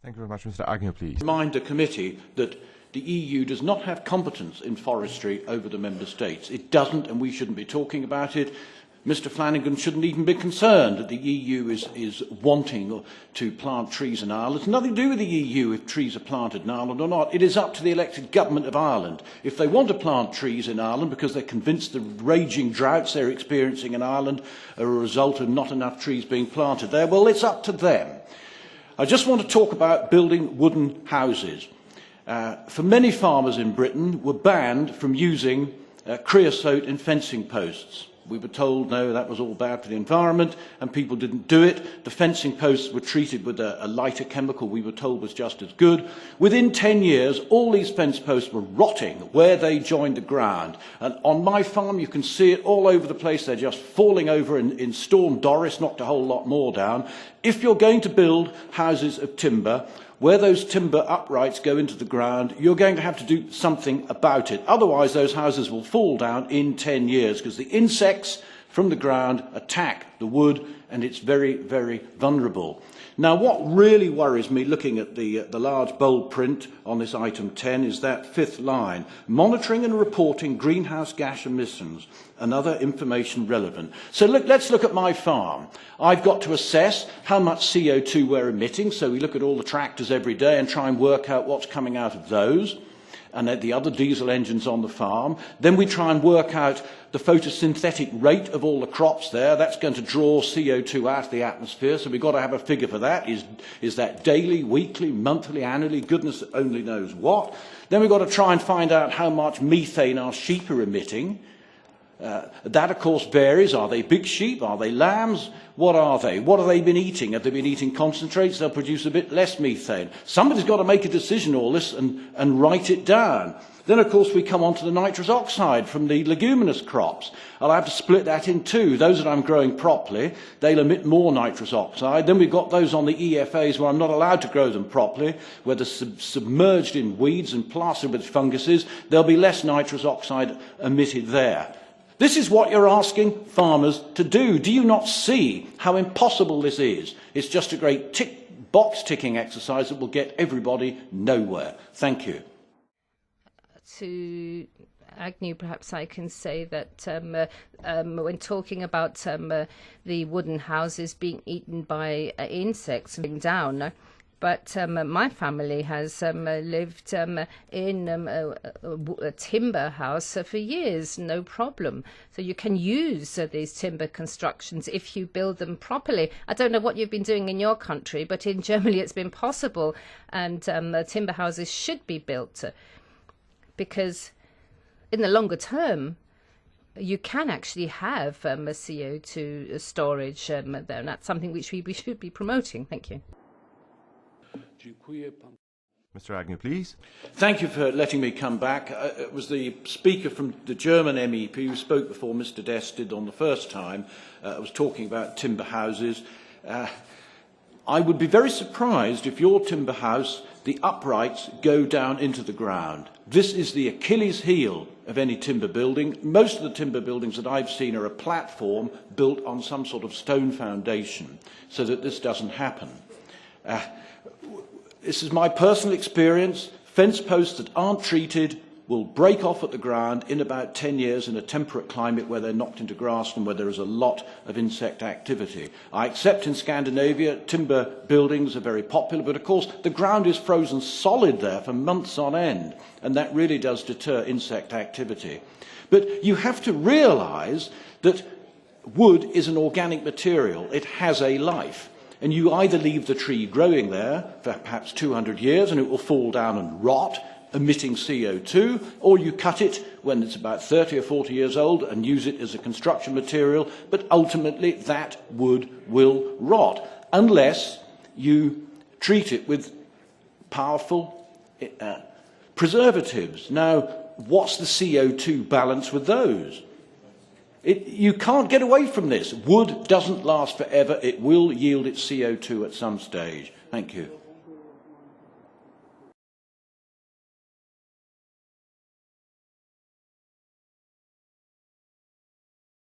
Thank you very much. Mr. Agnew, please. Remind the committee that the EU does not have competence in forestry over the member states. It doesn't, and we shouldn't be talking about it. Mr. Flanagan shouldn't even be concerned that the EU is wanting to plant trees in Ireland. It's nothing to do with the EU if trees are planted in Ireland or not. It is up to the elected government of Ireland. If they want to plant trees in Ireland because they're convinced the raging droughts they're experiencing in Ireland are a result of not enough trees being planted there, well, it's up to them. I just want to talk about building wooden houses. For many farmers in Britain were banned from using creosote in fencing posts. We were told, no, that was all bad for the environment, and people didn't do it. The fencing posts were treated with a lighter chemical we were told was just as good. Within 10 years, all these fence posts were rotting where they joined the ground. And on my farm, you can see it all over the place. They're just falling over in Storm Doris, knocked a whole lot more down. If you're going to build houses of timber, where those timber uprights go into the ground, you're going to have to do something about it. Otherwise, those houses will fall down in 10 years because the insects from the ground attack the wood and it's very, very vulnerable. Now, what really worries me looking at the large bold print on this item 10 is that fifth line, monitoring and reporting greenhouse gas emissions and other information relevant. So let's look at my farm. I've got to assess how much CO2 we're emitting, so we look at all the tractors every day and try and work out what's coming out of those and the other diesel engines on the farm. Then we try and work out the photosynthetic rate of all the crops there. That's going to draw CO2 out of the atmosphere, so we've got to have a figure for that. Is that daily, weekly, monthly, annually? Goodness only knows what. Then we've got to try and find out how much methane our sheep are emitting. That, of course, varies. Are they big sheep? Are they lambs? What are they? What have they been eating? Have they been eating concentrates? They'll produce a bit less methane. Somebody's got to make a decision on all this and write it down. Then, of course, we come on to the nitrous oxide from the leguminous crops. I'll have to split that in two. Those that I'm growing properly, they'll emit more nitrous oxide. Then we've got those on the EFAs where I'm not allowed to grow them properly, where they're submerged in weeds and plastered with funguses. There'll be less nitrous oxide emitted there. This is what you're asking farmers to do. Do you not see how impossible this is? It's just a great box-ticking exercise that will get everybody nowhere. Thank you. To Agnew, perhaps I can say that when talking about the wooden houses being eaten by insects being down, but my family has lived in a timber house for years, no problem. So you can use these timber constructions if you build them properly. I don't know what you've been doing in your country, but in Germany it's been possible, and timber houses should be built because in the longer term, you can actually have a CO2 storage there, and that's something which we should be promoting. Thank you. Mr. Agnew, please. Thank you for letting me come back. It was the speaker from the German MEP who spoke before Mr. Dess did on the first time. I was talking about timber houses. I would be very surprised if your timber house, the uprights go down into the ground. This is the Achilles heel of any timber building. Most of the timber buildings that I've seen are a platform built on some sort of stone foundation so that this doesn't happen. This is my personal experience. Fence posts that aren't treated will break off at the ground in about 10 years in a temperate climate where they're knocked into grass and where there is a lot of insect activity. I accept in Scandinavia timber buildings are very popular, but of course the ground is frozen solid there for months on end, and that really does deter insect activity. But you have to realise that wood is an organic material. It has a life. And you either leave the tree growing there for perhaps 200 years and it will fall down and rot, emitting CO2, or you cut it when it's about 30 or 40 years old and use it as a construction material, but ultimately that wood will rot unless you treat it with powerful preservatives. Now, what's the CO2 balance with those? You can't get away from this. Wood doesn't last forever. It will yield its CO2 at some stage. Thank you.